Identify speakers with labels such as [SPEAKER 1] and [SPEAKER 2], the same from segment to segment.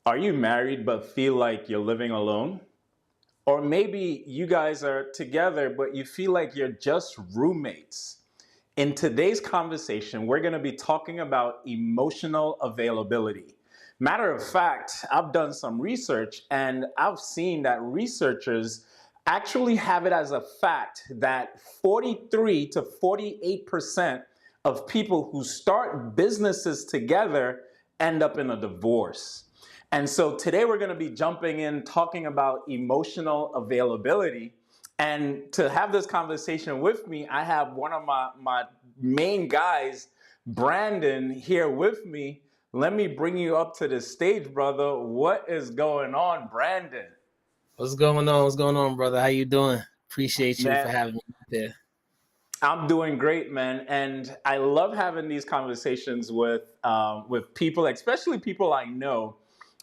[SPEAKER 1] Are you married but feel like you're living alone? Or maybe you guys are together but you feel like you're just roommates. In today's conversation, we're going to be talking about emotional availability. Matter of fact, I've done some research and I've seen that researchers actually have it as a fact that 43 to 48% of people who start businesses together end up in a divorce. And so today we're going to be jumping in talking about emotional availability. And to have this conversation with me, I have one of my main guys, Brandon, here with me. Let me bring you up to the stage, brother. What is going on, Brandon?
[SPEAKER 2] What's going on? What's going on, brother? How you doing? Appreciate you for
[SPEAKER 1] Man,
[SPEAKER 2] having me there.
[SPEAKER 1] I'm doing great, man, and I love having these conversations with people, especially people I know,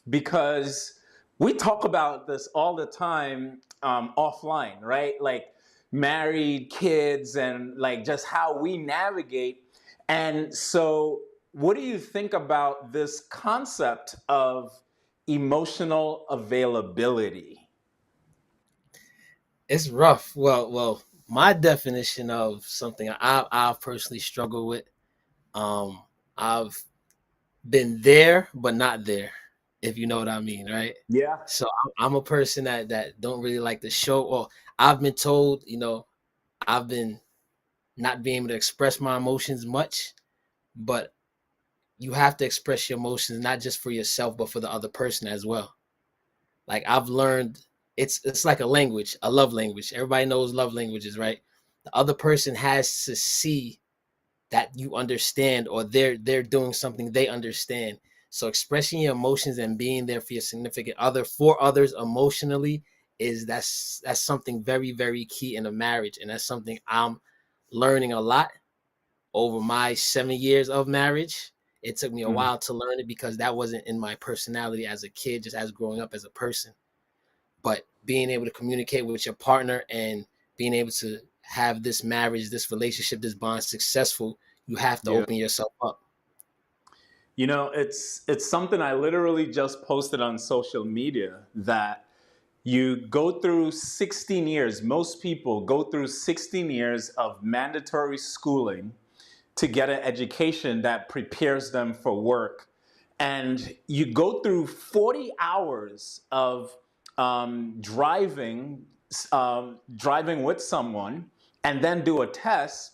[SPEAKER 1] because we talk about this all the time offline, right? Like married, kids, and like just how we navigate. And so, what do you think about this concept of emotional availability?
[SPEAKER 2] It's rough. My definition of something I personally struggle with. Um, I've been there but not there, if you know what I mean, right?
[SPEAKER 1] Yeah.
[SPEAKER 2] So I'm a person that don't really like to show. Or I've been told, I've been not being able to express my emotions much, but you have to express your emotions not just for yourself but for the other person as well. Like I've learned it's like a language, a love language. Everybody knows love languages, right? The other person has to see that you understand or they're doing something they understand. So expressing your emotions and being there for your significant other for others emotionally that's something very, very key in a marriage. And that's something I'm learning a lot over my 7 years of marriage. It took me a
[SPEAKER 1] Mm.
[SPEAKER 2] while to learn it because that wasn't in my personality as a kid, just as growing up as a person. But being able to communicate with your partner and being able to have this marriage, this relationship, this bond successful, you have to
[SPEAKER 1] Yeah.
[SPEAKER 2] open yourself up.
[SPEAKER 1] You know, it's something I literally just posted on social media that you go through 16 years, most people go through 16 years of mandatory schooling to get an education that prepares them for work. And you go through 40 hours of driving with someone, and then do a test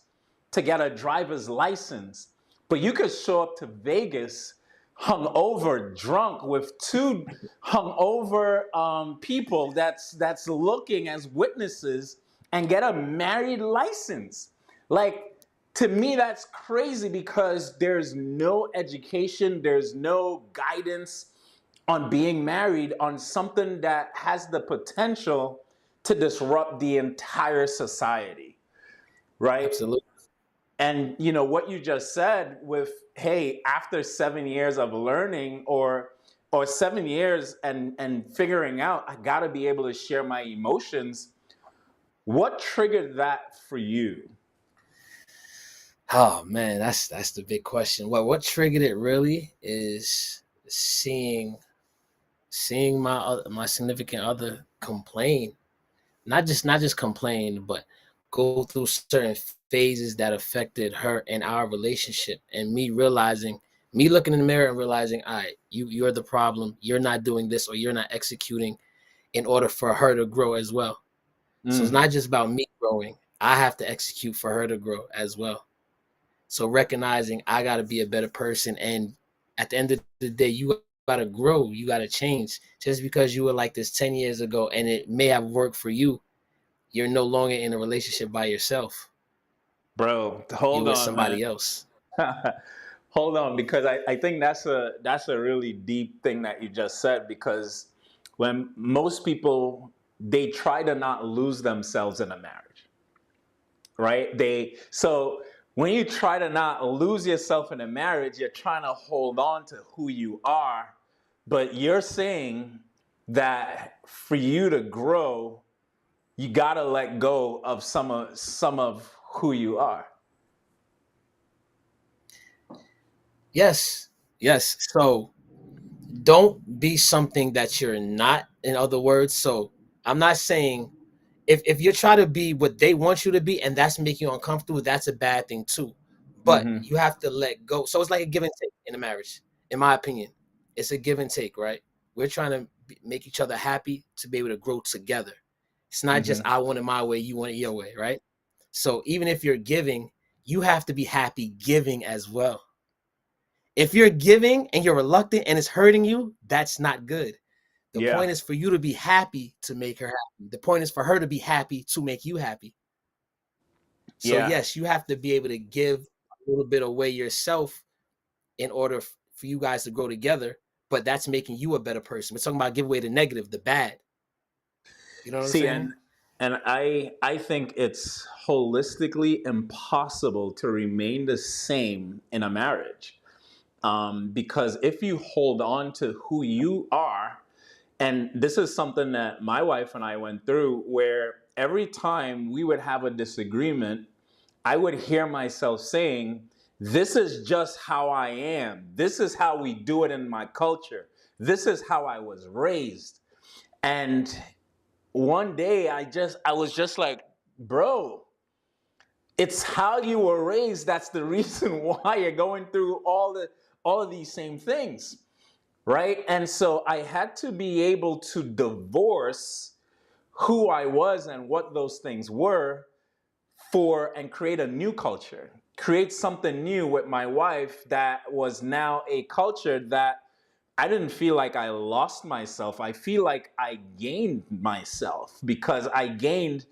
[SPEAKER 1] to get a driver's license. But you could show up to Vegas hungover, drunk with two hungover people that's looking as witnesses and get a married license. Like, to me, that's crazy because there's no education, there's no guidance on being married on something that has the potential to disrupt the entire society, right?
[SPEAKER 2] Absolutely.
[SPEAKER 1] And you know what you just said with, hey, after 7 years of learning, or 7 years and figuring out I got to be able to share my emotions. What triggered that for you?
[SPEAKER 2] Oh man, that's the big question. What triggered it really is seeing my significant other complain, not just complain, but go through certain phases that affected her and our relationship, and me looking in the mirror and realizing, all right, you're the problem. You're not doing this or you're not executing in order for her to grow as well. So it's
[SPEAKER 1] Mm.
[SPEAKER 2] not just about me growing. I have to execute for her to grow as well. So recognizing I got to be a better person, and at the end of the day, you got to grow, you got to change. Just because you were like this 10 years ago and it may have worked for you, you're no longer in a relationship by yourself.
[SPEAKER 1] Bro,
[SPEAKER 2] You're
[SPEAKER 1] hold
[SPEAKER 2] with
[SPEAKER 1] on, man.
[SPEAKER 2] somebody else.
[SPEAKER 1] Hold on, because I think that's a really deep thing that you just said. Because when most people, they try to not lose themselves in a marriage, right? They so when you try to not lose yourself in a marriage, you're trying to hold on to who you are, but you're saying that for you to grow, you gotta let go of some of who you are.
[SPEAKER 2] Yes. Yes. So don't be something that you're not, in other words. So I'm not saying, if you're trying to be what they want you to be and that's making you uncomfortable, that's a bad thing too. But
[SPEAKER 1] Hmm.
[SPEAKER 2] you have to let go. So it's like a give and take in a marriage, in my opinion. It's a give and take, right? We're trying to make each other happy to be able to grow together. It's not just
[SPEAKER 1] Hmm.
[SPEAKER 2] I want it my way, you want it your way, right? So even if you're giving, you have to be happy giving as well. If you're giving and you're reluctant and it's hurting you, that's not good. The
[SPEAKER 1] Yeah.
[SPEAKER 2] point is for you to be happy to make her happy. The point is for her to be happy to make you happy. So
[SPEAKER 1] Yeah.
[SPEAKER 2] yes, you have to be able to give a little bit away yourself in order for you guys to grow together. But that's making you a better person. We're talking about give away the negative, the bad. You know what I'm
[SPEAKER 1] See,
[SPEAKER 2] saying?
[SPEAKER 1] and I think it's holistically impossible to remain the same in a marriage. Because if you hold on to who you are, and this is something that my wife and I went through, where every time we would have a disagreement, I would hear myself saying, "This is just how I am. This is how we do it in my culture. This is how I was raised." And one day I was just like, bro, it's how you were raised that's the reason why you're going through all of these same things, right? And so I had to be able to divorce who I was and what those things were for and create a new culture, create something new with my wife that was now a culture that I didn't feel like I lost myself. I feel like I gained myself because I gained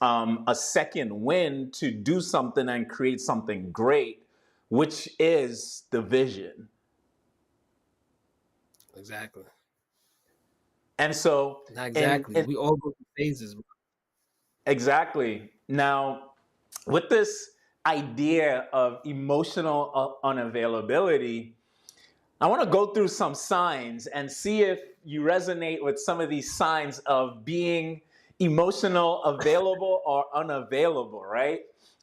[SPEAKER 1] a second win to do something and create something great, which is the vision.
[SPEAKER 2] Exactly.
[SPEAKER 1] And so,
[SPEAKER 2] Not
[SPEAKER 1] and,
[SPEAKER 2] exactly.
[SPEAKER 1] and
[SPEAKER 2] We all go through phases.
[SPEAKER 1] exactly now, with this idea of emotional unavailability, I want to go through some signs and see if you resonate with some of these signs of being emotional available or unavailable, right?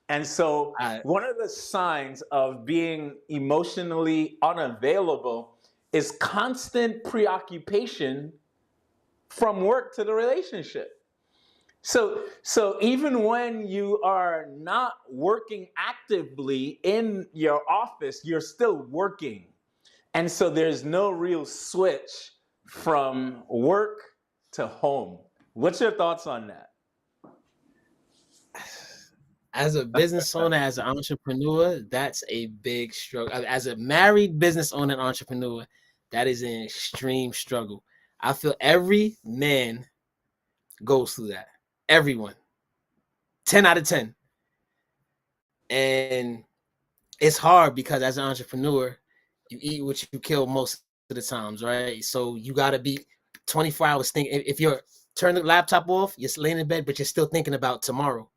[SPEAKER 1] And so,
[SPEAKER 2] I
[SPEAKER 1] one of the signs of being emotionally unavailable is constant preoccupation from work to the relationship. So even when you are not working actively in your office, you're still working. And so there's no real switch from work to home. What's your thoughts on that?
[SPEAKER 2] as a business owner, as an entrepreneur, that's a big struggle. As a married business owner and entrepreneur, that is an extreme struggle. I feel every man goes through that. Everyone. 10 out of 10. And it's hard because as an entrepreneur, you eat what you kill most of the times, right? So you got to be 24 hours thinking. If you're turn the laptop off, you're laying in bed, but you're still thinking about tomorrow.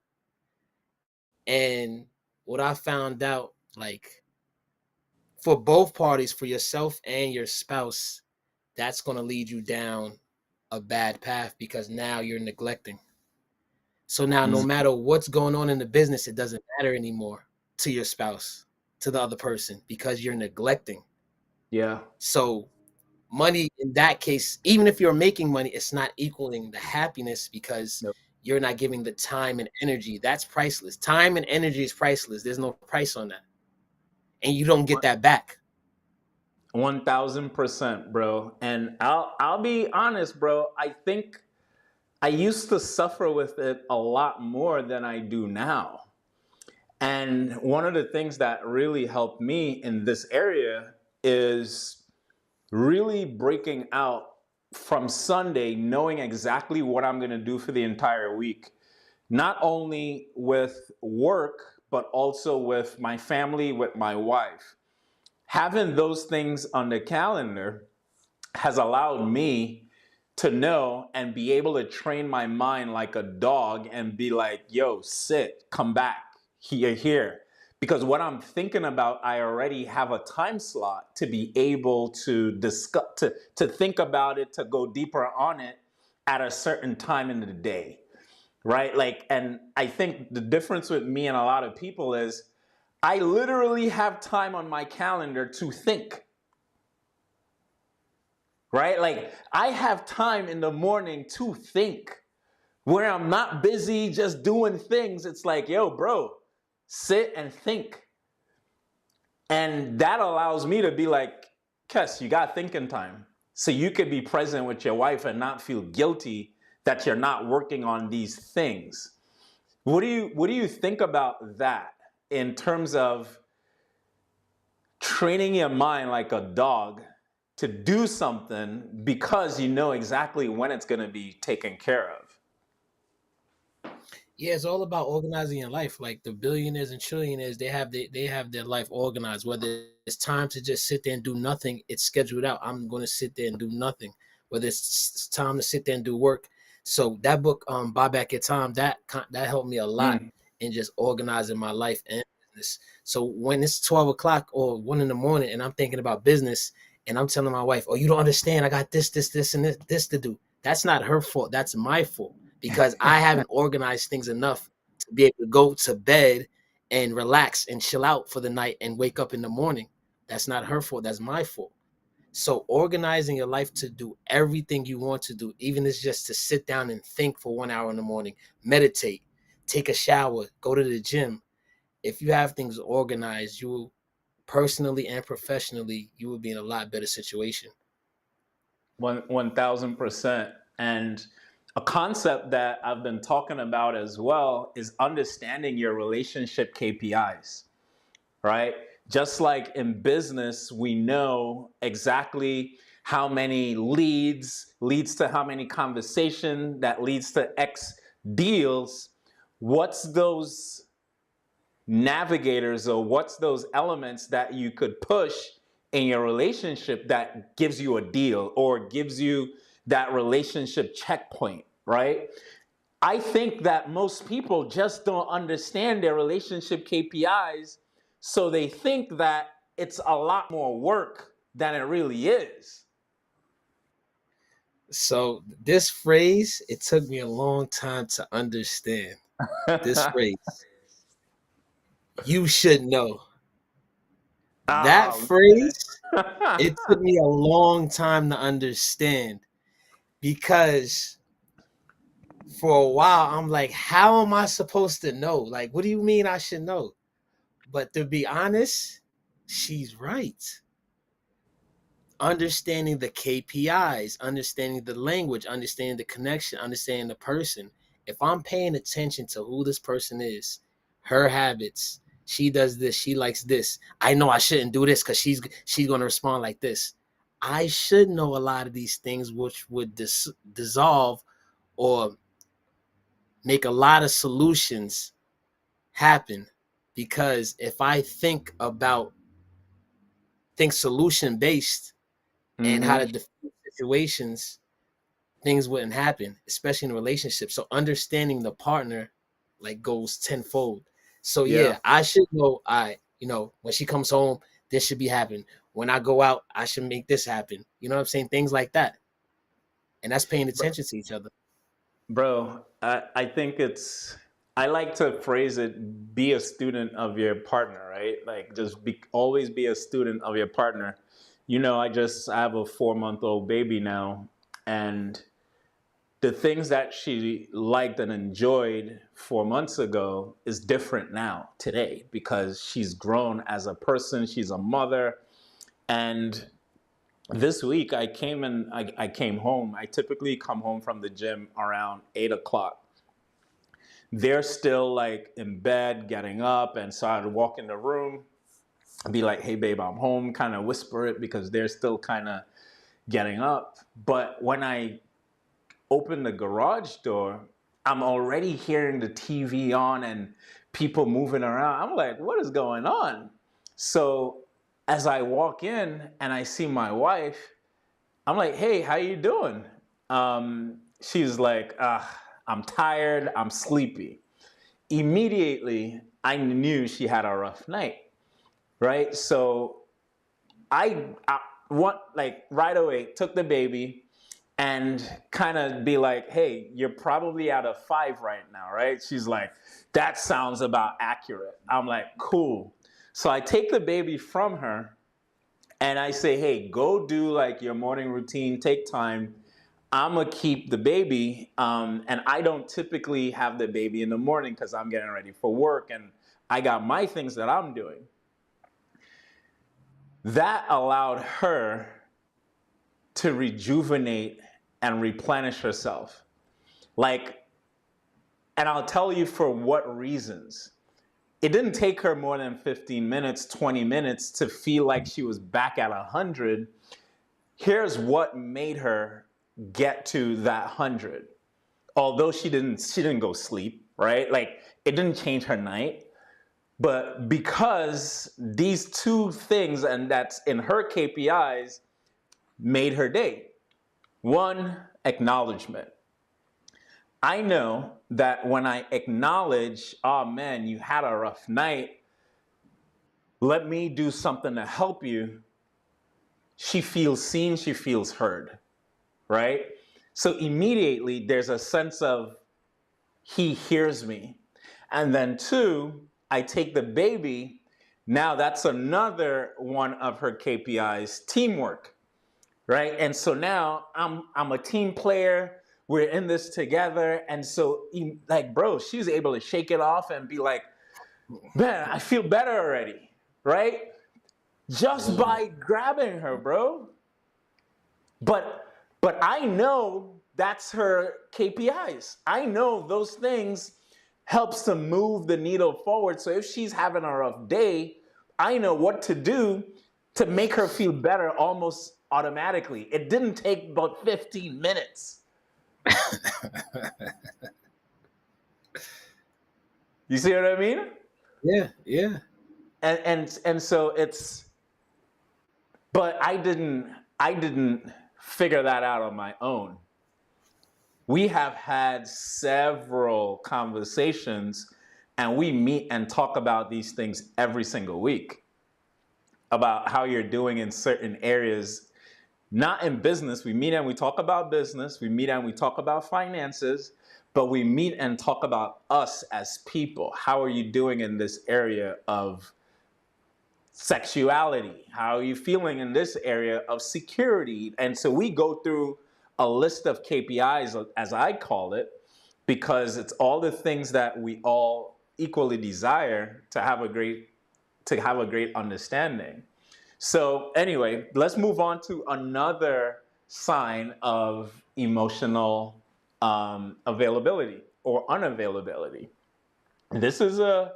[SPEAKER 2] And what I found out, like, for both parties, for yourself and your spouse, that's going to lead you down a bad path because now you're neglecting. So now, no
[SPEAKER 1] Mm,
[SPEAKER 2] matter what's going on in the business, it doesn't matter anymore to your spouse, to the other person, because you're neglecting.
[SPEAKER 1] yeah.
[SPEAKER 2] So, money in that case, even if you're making money, it's not equaling the happiness because
[SPEAKER 1] Nope.
[SPEAKER 2] you're not giving the time and energy. That's priceless. Time and energy is priceless. There's no price on that. And you don't get that back.
[SPEAKER 1] 1000%, bro. And I'll be honest, bro. I think I used to suffer with it a lot more than I do now. And one of the things that really helped me in this area is really breaking out from Sunday, knowing exactly what I'm going to do for the entire week, not only with work, but also with my family, with my wife. Having those things on the calendar has allowed me to know and be able to train my mind like a dog and be like, yo, sit, come back, here. Because what I'm thinking about, I already have a time slot to be able to discuss, to think about it, to go deeper on it at a certain time in the day, right? Like, and I think the difference with me and a lot of people is I literally have time on my calendar to think. right? Like I have time in the morning to think where I'm not busy just doing things. It's like, yo, bro, sit and think. And that allows me to be like, Kes, you got thinking time. So you could be present with your wife and not feel guilty that you're not working on these things. What do you think about that in terms of training your mind like a dog to do something because you know exactly when it's going to be taken care of?
[SPEAKER 2] Yeah, it's all about organizing your life. Like the billionaires and trillionaires, they have their life organized. Whether it's time to just sit there and do nothing, it's scheduled out. I'm going to sit there and do nothing. Whether it's time to sit there and do work. So that book, Buy Back Your Time, that helped me a lot
[SPEAKER 1] Mm.
[SPEAKER 2] in just organizing my life and business. So when it's 12 o'clock or 1 in the morning, and I'm thinking about business, and I'm telling my wife, "Oh, you don't understand. I got this, and this to do." That's not her fault. That's my fault because I haven't organized things enough to be able to go to bed and relax and chill out for the night and wake up in the morning. That's not her fault. That's my fault. So organizing your life to do everything you want to do, even if it's just to sit down and think for 1 hour in the morning, meditate, take a shower, go to the gym. If you have things organized, you will personally and professionally, you will be in a lot better situation.
[SPEAKER 1] 1000%. And a concept that I've been talking about as well is understanding your relationship KPIs, right? Just like in business, we know exactly how many leads leads to how many conversation that leads to X deals. What's those navigators or what's those elements that you could push in your relationship that gives you a deal or gives you that relationship checkpoint, right? I think that most people just don't understand their relationship KPIs, so they think that it's a lot more work than it really is.
[SPEAKER 2] So this phrase, it took me a long time to understand this phrase. You should know. That
[SPEAKER 1] Oh
[SPEAKER 2] phrase,
[SPEAKER 1] man.
[SPEAKER 2] it took me a long time to understand because for a while I'm like, how am I supposed to know? Like, what do you mean I should know? But to be honest, she's right. Understanding the KPIs, understanding the language, understanding the connection, understanding the person. If I'm paying attention to who this person is, her habits, she does this, she likes this. I know I shouldn't do this because she's going to respond like this. I should know a lot of these things, which would dissolve or make a lot of solutions happen. Because if I think solution based and how
[SPEAKER 1] Hmm.
[SPEAKER 2] to defeat situations, things wouldn't happen, especially in a relationship. So understanding the partner like goes tenfold. So
[SPEAKER 1] Yeah.
[SPEAKER 2] yeah, I should know. When she comes home, this should be happening. When I go out, I should make this happen. You know what I'm saying? Things like that, and that's paying attention to each other.
[SPEAKER 1] Bro, I think I like to phrase it, be a student of your partner, right? Like just always be a student of your partner. I have a 4 month old baby now, and the things that she liked and enjoyed 4 months ago is different now, today, because she's grown as a person, she's a mother. And this week I came home. I typically come home from the gym around 8 o'clock. They're still like in bed, getting up, and so I'd walk in the room, be like, "Hey, babe, I'm home." Kind of whisper it because they're still kind of getting up. But when I open the garage door, I'm already hearing the TV on and people moving around. I'm like, "What is going on?" So as I walk in and I see my wife, I'm like, "Hey, how you doing?" She's like, "I'm tired. I'm sleepy." Immediately I knew she had a rough night, right? So I want like right away took the baby and kind of be like, "Hey, you're probably at a 5 right now, right?" She's like, "That sounds about accurate." I'm like, "Cool." So I take the baby from her and I say, hey, go do like your morning routine, take time. I'm gonna keep the baby, and I don't typically have the baby in the morning because I'm getting ready for work and I got my things that I'm doing. That allowed her to rejuvenate and replenish herself. Like, and I'll tell you for what reasons. It didn't take her more than 15 minutes, 20 minutes to feel like she was back at 100. Here's what made her get to that 100. Although she didn't go sleep, right? Like it didn't change her night, but because these two things, and that's in her KPIs, made her day. One, acknowledgement. I know that when I acknowledge, oh man, you had a rough night, let me do something to help you, she feels seen, she feels heard, right? So immediately there's a sense of he hears me. And then two, I take the baby. Now that's another one of her KPIs, teamwork, right? And so now I'm a team player. We're in this together. And so like, bro, she's able to shake it off and be like, man, I feel better already, right? Just by grabbing her, bro. But I know that's her KPIs. I know those things helps to move the needle forward. So if she's having a rough day, I know what to do to make her feel better almost automatically. It didn't take about 15 minutes. You see what I mean?
[SPEAKER 2] Yeah, yeah.
[SPEAKER 1] And so it's, but I didn't figure that out on my own. We have had several conversations and we meet and talk about these things every single week about how you're doing in certain areas, not in business. We meet and we talk about business, we meet and we talk about finances, but we meet and talk about us as people. How are you doing in this area of sexuality? How are you feeling in this area of security? And so we go through a list of KPIs, as I call it, because it's all the things that we all equally desire to have a great understanding. So anyway, let's move on to another sign of emotional availability or unavailability. This is a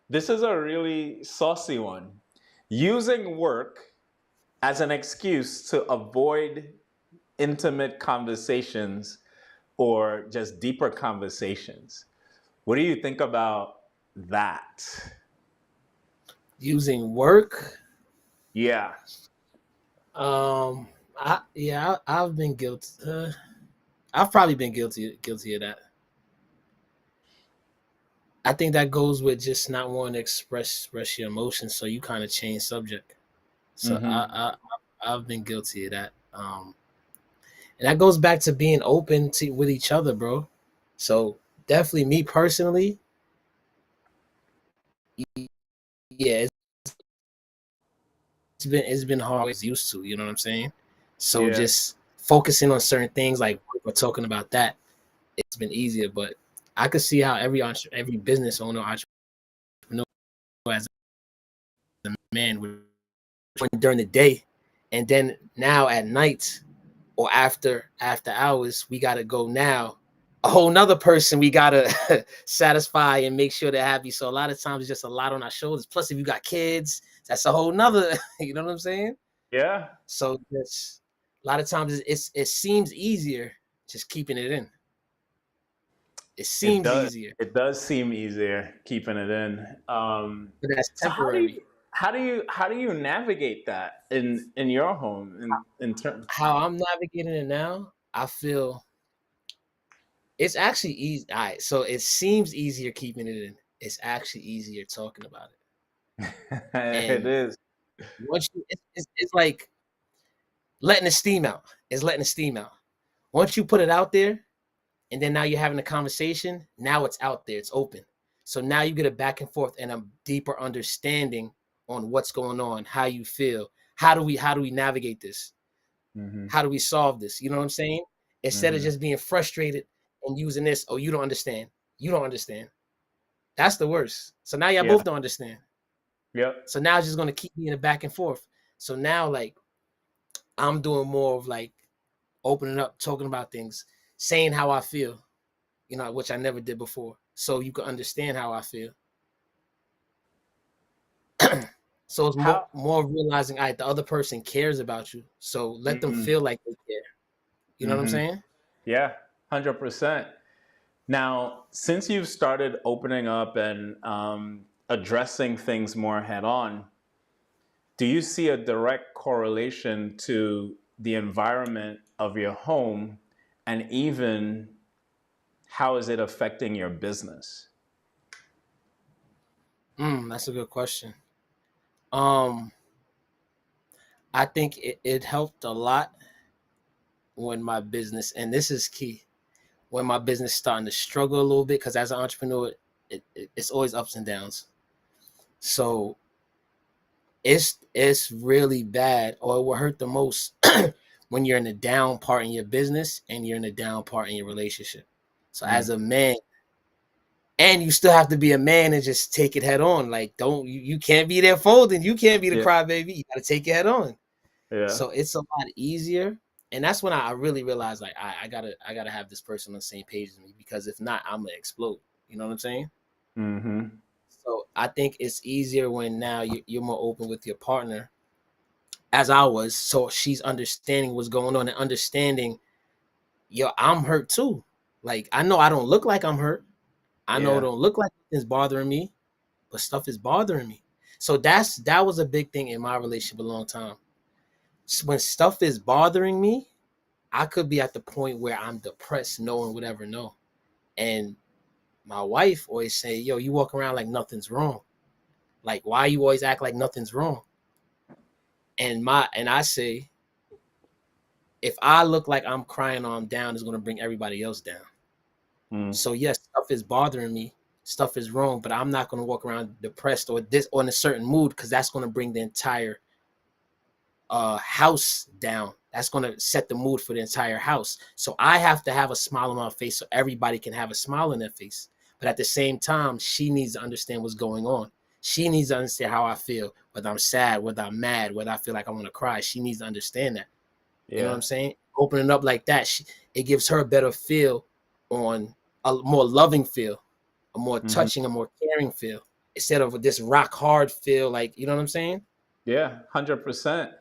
[SPEAKER 1] this is a really saucy one. Using work as an excuse to avoid intimate conversations or just deeper conversations. What do you think about that?
[SPEAKER 2] Using work.
[SPEAKER 1] Yeah.
[SPEAKER 2] I've been guilty. I've probably been guilty of that. I think that goes with just not wanting to express your emotions, so you kind of change subject. So
[SPEAKER 1] Mm-hmm.
[SPEAKER 2] I've been guilty of that. And that goes back to being open to with each other, bro. So definitely, me personally, yeah, it's been hard as used to. You know what I'm saying? So
[SPEAKER 1] Yeah.
[SPEAKER 2] just focusing on certain things, like we're talking about that, it's been easier. But I could see how every business owner, entrepreneur, as a man, would during the day, and then now at night or after hours, we gotta go now. A whole nother person we gotta satisfy and make sure they're happy. So a lot of times it's just a lot on our shoulders. Plus, if you got kids, that's a whole nother. You know what I'm saying?
[SPEAKER 1] Yeah.
[SPEAKER 2] So that's a lot of times it seems easier just keeping it in. It
[SPEAKER 1] It
[SPEAKER 2] seems
[SPEAKER 1] does.
[SPEAKER 2] easier,
[SPEAKER 1] It does seem easier keeping it in.
[SPEAKER 2] but that's
[SPEAKER 1] So how do
[SPEAKER 2] temporary.
[SPEAKER 1] you how do you navigate that in your home in terms?
[SPEAKER 2] How I'm navigating it now, I feel it's actually easy. All right, so it seems easier keeping it in. It's actually easier talking about it.
[SPEAKER 1] It
[SPEAKER 2] And
[SPEAKER 1] is.
[SPEAKER 2] once it's like letting the steam out. It's letting the steam out. Once you put it out there, and then now you're having a conversation. Now it's out there. It's open. So now you get a back and forth and a deeper understanding on what's going on, how you feel, How do we navigate this?
[SPEAKER 1] Mm-hmm.
[SPEAKER 2] How do we solve this? You know what I'm saying? Instead of
[SPEAKER 1] Mm-hmm.
[SPEAKER 2] just being frustrated and using this, oh, you don't understand. You don't understand. That's the worst. So now y'all
[SPEAKER 1] Yeah.
[SPEAKER 2] both don't understand.
[SPEAKER 1] Yep.
[SPEAKER 2] So now it's just gonna keep being a back and forth. So now like I'm doing more of like opening up, talking about things, saying how I feel, which I never did before. So you can understand how I feel. So it's more
[SPEAKER 1] How?
[SPEAKER 2] more realizing the other person cares about you. So let them
[SPEAKER 1] Mm-hmm.
[SPEAKER 2] feel like they care. You know what I'm
[SPEAKER 1] Mm-hmm.
[SPEAKER 2] saying?
[SPEAKER 1] Yeah. 100%. Now, since you've started opening up and addressing things more head on, do you see a direct correlation to the environment of your home and even how is it affecting your business?
[SPEAKER 2] That's a good question. Um, I think it helped a lot when my business, and this is key, when my business starting to struggle a little bit, because as an entrepreneur, it's always ups and downs. So it's really bad, or it will hurt the most when you're in the down part in your business and you're in the down part in your relationship. So as
[SPEAKER 1] Mm,
[SPEAKER 2] a man, and you still have to be a man and just take it head on. Like don't you can't be there folding. You can't be the
[SPEAKER 1] yeah,
[SPEAKER 2] crybaby. You got to take it head on.
[SPEAKER 1] yeah,
[SPEAKER 2] So it's a lot easier. And that's when I really realized like I gotta have this person on the same page as me, because if not, I'm gonna explode. You know what I'm saying?
[SPEAKER 1] mm-hmm,
[SPEAKER 2] So I think it's easier when now you're more open with your partner, as I was. So she's understanding what's going on and understanding, yo, I'm hurt too. Like I know I don't look like I'm hurt. I know it
[SPEAKER 1] yeah,
[SPEAKER 2] don't look like it's bothering me, but stuff is bothering me. So that was a big thing in my relationship a long time. So when stuff is bothering me, I could be at the point where I'm depressed, no one would ever know. And my wife always say, "Yo, you walk around like nothing's wrong. Like, why you always act like nothing's wrong?" And I say, if I look like I'm crying or I'm down, it's gonna bring everybody else down.
[SPEAKER 1] mm,
[SPEAKER 2] So yes, stuff is bothering me, stuff is wrong, but I'm not gonna walk around depressed or this or in a certain mood, because that's gonna bring the entire house down. That's gonna set the mood for the entire house. So I have to have a smile on my face so everybody can have a smile on their face. But at the same time, she needs to understand what's going on. She needs to understand how I feel, whether I'm sad, whether I'm mad, whether I feel like I want to cry. She needs to understand that. You know what
[SPEAKER 1] yeah,
[SPEAKER 2] I'm saying? Opening up like that, it gives her a better feel, on a more loving feel, a more
[SPEAKER 1] mm-hmm,
[SPEAKER 2] touching, a more caring feel, instead of this rock hard feel. Like, you know what I'm saying?
[SPEAKER 1] yeah, 100%.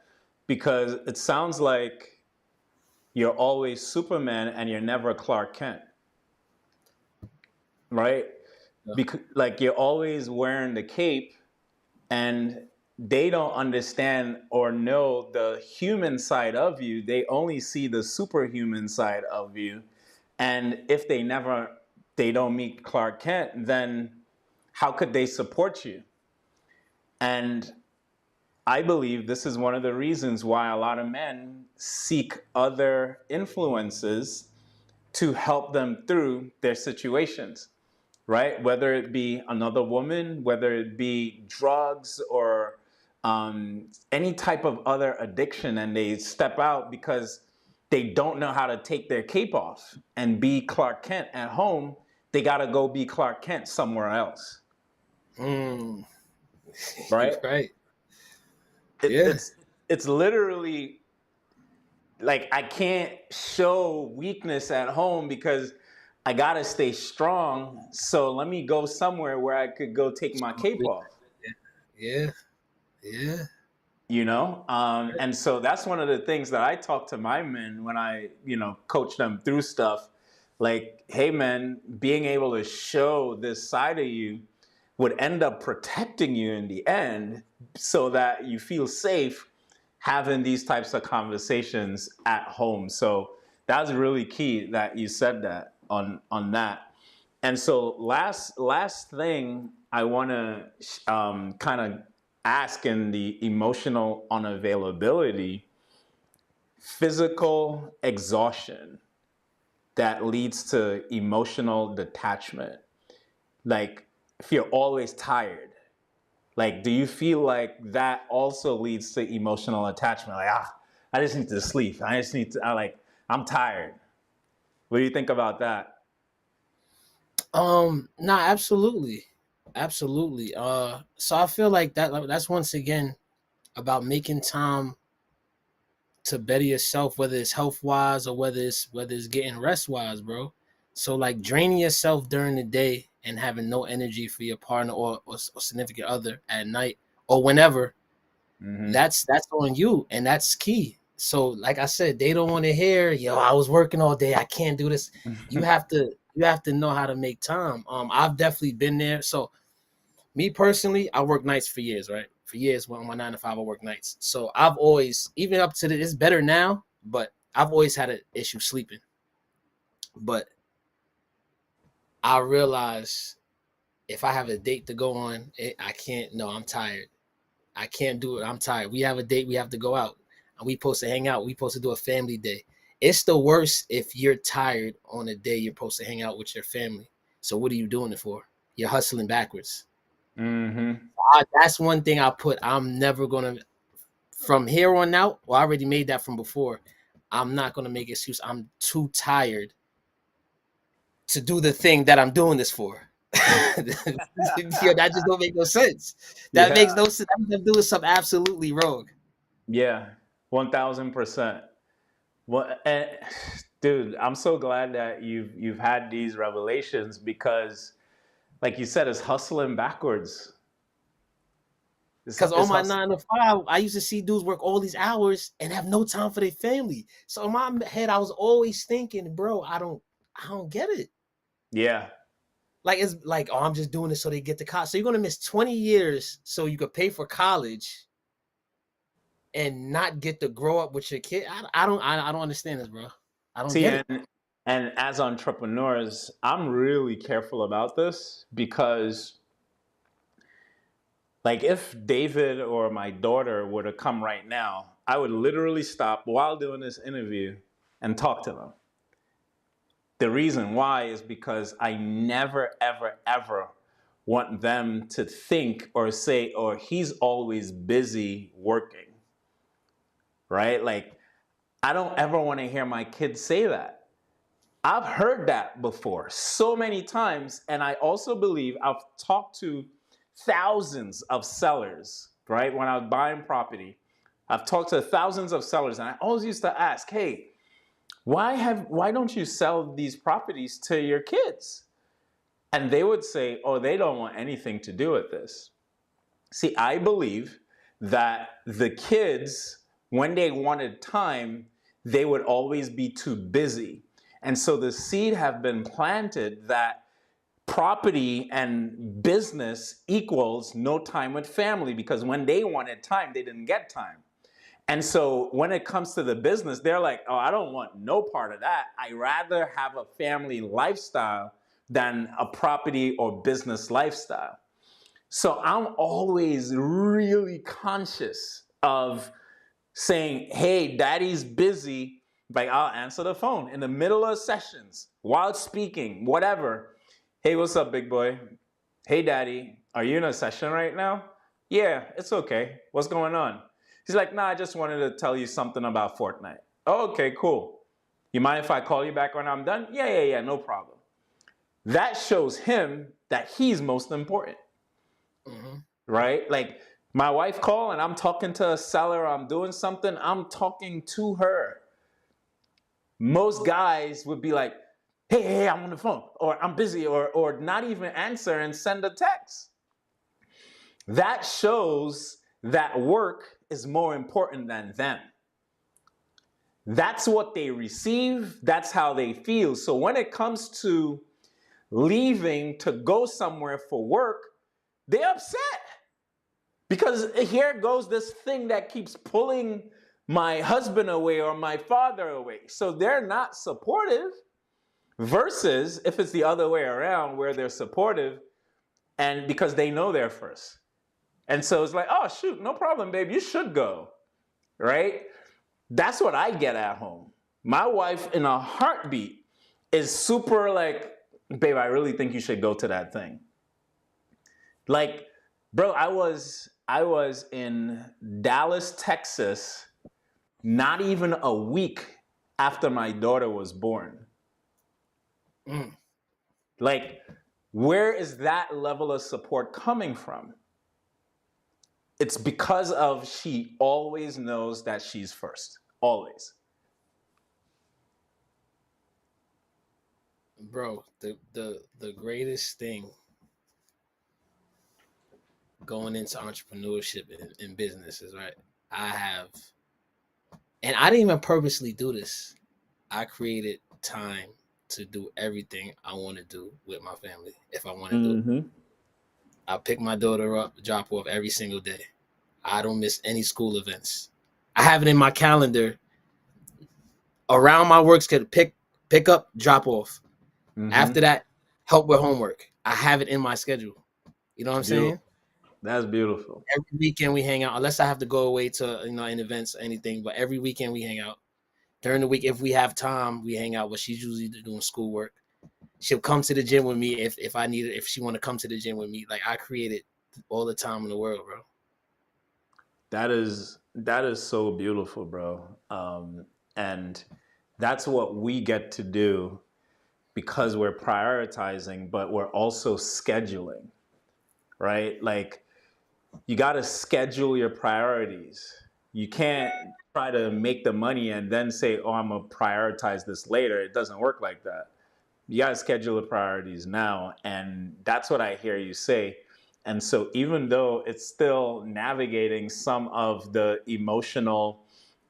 [SPEAKER 1] Because it sounds like you're always Superman and you're never Clark Kent, right?
[SPEAKER 2] Yeah.
[SPEAKER 1] Because like you're always wearing the cape and they don't understand or know the human side of you. They only see the superhuman side of you. And if they don't meet Clark Kent, then how could they support you? And I believe this is one of the reasons why a lot of men seek other influences to help them through their situations, right? Whether it be another woman, whether it be drugs or any type of other addiction, and they step out because they don't know how to take their cape off and be Clark Kent at home. They got to go be Clark Kent somewhere else,
[SPEAKER 2] Mm, you're
[SPEAKER 1] right?
[SPEAKER 2] right.
[SPEAKER 1] It,
[SPEAKER 2] Yeah.
[SPEAKER 1] it's it's literally like I can't show weakness at home because I gotta stay strong. So let me go somewhere where I could go take my cape off.
[SPEAKER 2] Yeah. Yeah.
[SPEAKER 1] You know, and so that's one of the things that I talk to my men when I, coach them through stuff. Like, hey, man, being able to show this side of you would end up protecting you in the end, so that you feel safe having these types of conversations at home. So that's really key that you said that on that. And so last thing I want to kind of ask in the emotional unavailability, physical exhaustion that leads to emotional detachment. Like if you're always tired, Like, do you feel like that also leads to emotional attachment? Like, I just need to sleep. I just need to, I'm tired. What do you think about that?
[SPEAKER 2] Nah, absolutely. Absolutely. So I feel like that's once again about making time to better yourself, whether it's health wise or whether it's getting rest wise, bro. So like draining yourself during the day and having no energy for your partner or significant other at night or whenever,
[SPEAKER 1] Hmm.
[SPEAKER 2] that's on you, and that's key. So like I said, they don't want to hear, yo, I was working all day, I can't do this. You have to know how to make time. I've definitely been there. So me personally, I worked nights for years, right? For years, when on my 9 to 5, I work nights. So I've always, even up to it's better now, but I've always had an issue sleeping. But I realize if I have a date to go on, I can't. No, I'm tired. I can't do it. I'm tired. We have a date. We have to go out. And we supposed to hang out. We supposed to do a family day. It's the worst if you're tired on a day you're supposed to hang out with your family. So what are you doing it for? You're hustling backwards.
[SPEAKER 1] Hmm.
[SPEAKER 2] That's one thing I put. I'm never gonna from here on out. Well, I already made that from before. I'm not gonna make excuse. I'm too tired to do the thing that I'm doing this for. Yeah, that just don't make no sense. That
[SPEAKER 1] Yeah.
[SPEAKER 2] makes no sense. I'm doing something absolutely wrong.
[SPEAKER 1] Yeah. 1000%. Well, dude, I'm so glad that you've had these revelations because, like you said, it's hustling backwards.
[SPEAKER 2] Because
[SPEAKER 1] It's
[SPEAKER 2] on my
[SPEAKER 1] hustling.
[SPEAKER 2] 9 to 5, I used to see dudes work all these hours and have no time for their family. So in my head, I was always thinking, bro, I don't get it.
[SPEAKER 1] Yeah.
[SPEAKER 2] Like it's like, oh, I'm just doing this so they get to college. So you're gonna miss 20 years so you could pay for college and not get to grow up with your kid. I don't understand this, bro. I don't
[SPEAKER 1] See,
[SPEAKER 2] get it.
[SPEAKER 1] and as entrepreneurs, I'm really careful about this because, like, if David or my daughter were to come right now, I would literally stop while doing this interview and talk to them. The reason why is because I never, ever, ever want them to think or say, or he's always busy working, right? Like, I don't ever want to hear my kids say that. I've heard that before so many times. And I also believe I've talked to thousands of sellers, right? When I was buying property, I've talked to thousands of sellers, and I always used to ask, hey, why don't you sell these properties to your kids? And they would say, oh, they don't want anything to do with this. See, I believe that the kids, when they wanted time, they would always be too busy. And so the seed have been planted that property and business equals no time with family, because when they wanted time, they didn't get time. And so when it comes to the business, they're like, oh, I don't want no part of that. I rather have a family lifestyle than a property or business lifestyle. So I'm always really conscious of saying, hey, daddy's busy. Like, I'll answer the phone in the middle of sessions while speaking, whatever. Hey, what's up, big boy? Hey, daddy, are you in a session right now? Yeah, it's okay. What's going on? He's like, nah, I just wanted to tell you something about Fortnite. Oh, okay, cool. You mind if I call you back when I'm done? Yeah, no problem. That shows him that he's most important,
[SPEAKER 2] Mhm.
[SPEAKER 1] right? Like, my wife called and I'm talking to a seller, I'm doing something, I'm talking to her. Most guys would be like, hey, I'm on the phone, or I'm busy, or not even answer and send a text. That shows that work is more important than them. That's what they receive, that's how they feel. So when it comes to leaving to go somewhere for work, they're upset. Because here goes this thing that keeps pulling my husband away or my father away. So they're not supportive, versus if it's the other way around where they're supportive and because they know they're first. And so it's like, oh, shoot, no problem, babe. You should go, right? That's what I get at home. My wife, in a heartbeat, is super like, babe, I really think you should go to that thing. Like, Bro, I was in Dallas, Texas, not even a week after my daughter was born.
[SPEAKER 2] Mm.
[SPEAKER 1] Like, where is that level of support coming from? It's because of she always knows that she's first. Always.
[SPEAKER 2] Bro, the greatest thing going into entrepreneurship and business is right. I have, and I didn't even purposely do this. I created time to do everything I want to do with my family if I want to do it.
[SPEAKER 1] Mm-hmm.
[SPEAKER 2] I pick my daughter up, drop off every single day. I don't miss any school events. I have it in my calendar around my work schedule. Pick up, drop off. After
[SPEAKER 1] Mm-hmm.
[SPEAKER 2] that, help with homework. I have it in my schedule. You know what I'm
[SPEAKER 1] Beautiful.
[SPEAKER 2] saying?
[SPEAKER 1] That's beautiful.
[SPEAKER 2] Every weekend we hang out, unless I have to go away to in events or anything. But every weekend we hang out. During the week, if we have time, we hang out. But she's usually doing schoolwork. She'll come to the gym with me if I need it. If she want to come to the gym with me, like I created all the time in the world, bro.
[SPEAKER 1] That is so beautiful, bro. And that's what we get to do because we're prioritizing, but we're also scheduling, right? Like you got to schedule your priorities. You can't try to make the money and then say, "Oh, I'm gonna prioritize this later." It doesn't work like that. You got to schedule the priorities now, and that's what I hear you say. And so even though it's still navigating some of the emotional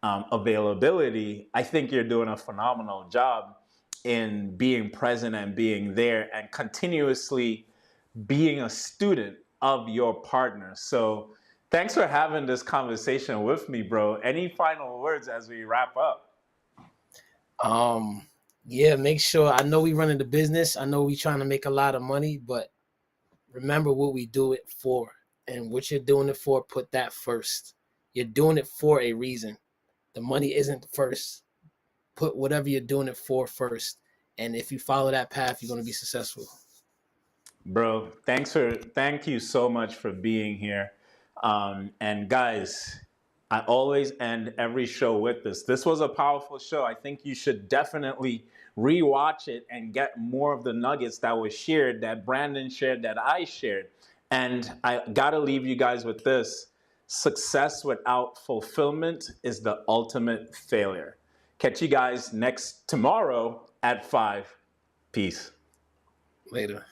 [SPEAKER 1] availability, I think you're doing a phenomenal job in being present and being there and continuously being a student of your partner. So thanks for having this conversation with me, bro. Any final words as we wrap up?
[SPEAKER 2] Um, yeah, make sure. I know we running the business. I know we trying to make a lot of money, but remember what we do it for, and what you're doing it for. Put that first. You're doing it for a reason. The money isn't first. Put whatever you're doing it for first, and if you follow that path, you're gonna be successful.
[SPEAKER 1] Bro, thank you so much for being here. And guys, I always end every show with this. This was a powerful show. I think you should definitely rewatch it and get more of the nuggets that was shared, that Brandon shared, that I shared. And I gotta leave you guys with this. Success without fulfillment is the ultimate failure. Catch you guys next tomorrow at 5. Peace.
[SPEAKER 2] Later.